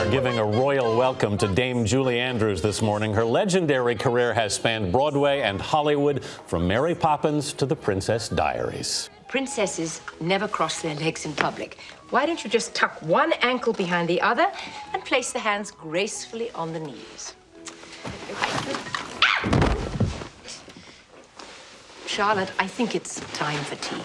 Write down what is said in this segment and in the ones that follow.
are giving a royal welcome to Dame Julie Andrews this morning. Her legendary career has spanned Broadway and Hollywood, from Mary Poppins to The Princess Diaries. Princesses never cross their legs in public. Why don't you just tuck one ankle behind the other and place the hands gracefully on the knees? Charlotte, I think it's time for tea.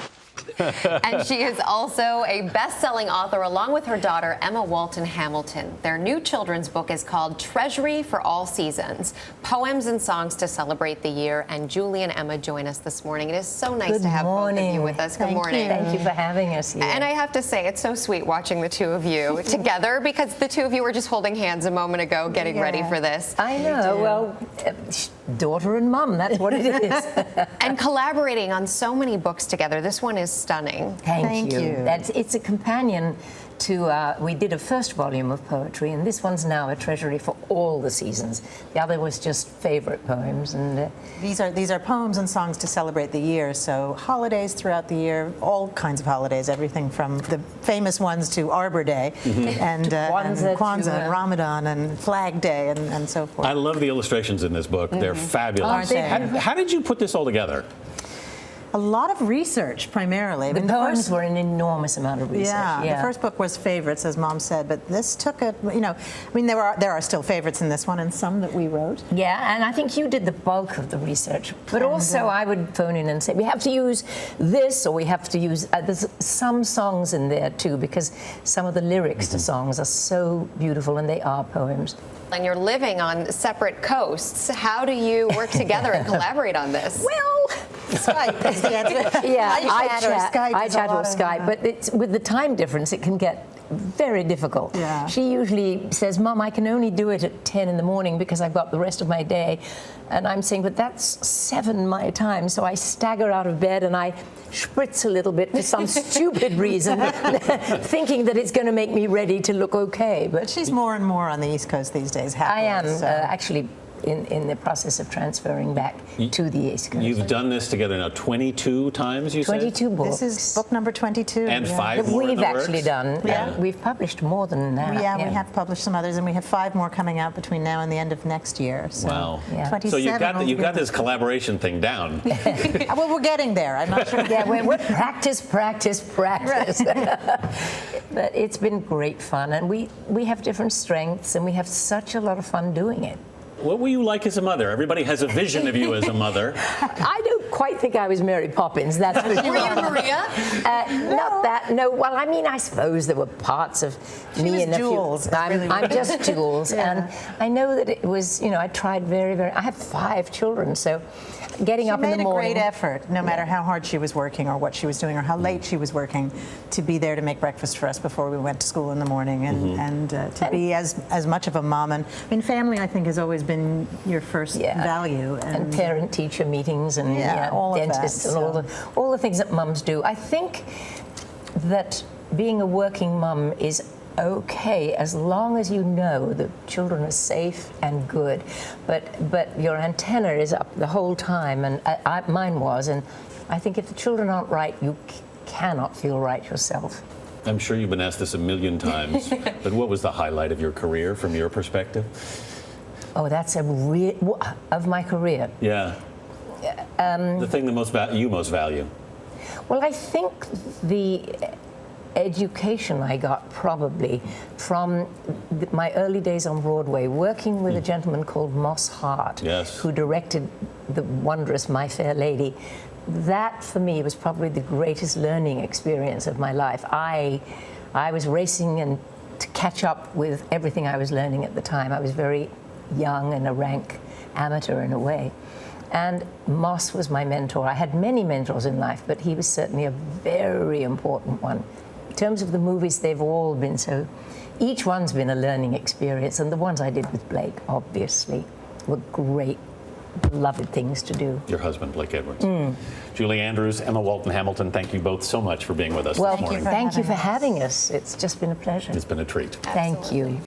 And she is also a best-selling author along with her daughter, Emma Walton Hamilton. Their new children's book is called Treasury for All Seasons, Poems and Songs to Celebrate the Year. And Julie and Emma join us this morning. It is so nice to have both of you with us. Good morning. Thank you for having us here. And I have to say, it's so sweet watching the two of you together, because the two of you were just holding hands a moment ago, getting ready for this. I know. Well, daughter and mum, that's what it is. And collaborating on so many books together. This one is stunning. Thank you. It's a companion to, we did a first volume of poetry, and this one's now a treasury for all the seasons. The other was just favorite poems. And these are poems and songs to celebrate the year, so holidays throughout the year, all kinds of holidays, everything from the famous ones to Arbor Day, and Kwanzaa and Ramadan and Flag Day and so forth. I love the illustrations in this book. They're fabulous. How did you put this all together? A lot of research, primarily. The poems were an enormous amount of research. Yeah, the first book was favorites, as Mom said, but this took a, I mean, there are still favorites in this one, and some that we wrote. Yeah, and I think you did the bulk of the research. But also, I would phone in and say, we have to use this, or we have to use, there's some songs in there too, because some of the lyrics to songs are so beautiful, and they are poems. And you're living on separate coasts. How do you work together and collaborate on this? Well, Skype is the answer. Yeah, I chat or Skype, but it's, with the time difference, it can get very difficult. Yeah. She usually says, Mom, I can only do it at 10 in the morning because I've got the rest of my day. And I'm saying, but that's 7 my time. So I stagger out of bed and I spritz a little bit for some stupid reason, thinking that it's going to make me ready to look okay. But she's more and more on the East Coast these days. I am actually in the process of transferring back to the East Coast. You've done this together now 22 times, you 22 said? books. This is book number 22. And 5 more we've in the actually works? done. Yeah. We've published more than that. Yeah, we have published some others, and we have 5 more coming out between now and the end of next year. So wow. Yeah. 27. So you've got this collaboration thing down. Well, we're getting there. I'm not sure. Yeah, we're practice. But it's been great fun, and we have different strengths, and we have such a lot of fun doing it. What were you like as a mother? Everybody has a vision of you as a mother. I don't quite think I was Mary Poppins, that's for sure. Were you Maria? Not that, no. Well, I mean, I suppose there were parts of me and Jules. I'm just Jules. And I know that it was, I tried very, very, I have 5 children, so getting up in the morning. She made a great effort, no matter how hard she was working or what she was doing or how late she was working, to be there to make breakfast for us before we went to school in the morning, and to be as much of a mom. And I mean, family, I think, has always been your first value. And parent-teacher meetings and all dentists of that, and all the things that mums do. I think that being a working mum is okay as long as you know the children are safe and good, but your antenna is up the whole time, and mine was, and I think if the children aren't right, you cannot feel right yourself. I'm sure you've been asked this a million times, but what was the highlight of your career from your perspective? Oh, that's of my career. Yeah. The thing that you most value. Well, I think the education I got probably from my early days on Broadway, working with a gentleman called Moss Hart, who directed the wondrous My Fair Lady. That, for me, was probably the greatest learning experience of my life. I was racing and to catch up with everything I was learning at the time. I was very young and a rank amateur in a way. And Moss was my mentor. I had many mentors in life, but he was certainly a very important one. In terms of the movies, they've all been so, each one's been a learning experience, and the ones I did with Blake, obviously, were great, beloved things to do. Your husband, Blake Edwards. Julie Andrews, Emma Walton Hamilton, thank you both so much for being with us this morning. Thank you for having us. It's just been a pleasure. It's been a treat. Thank you.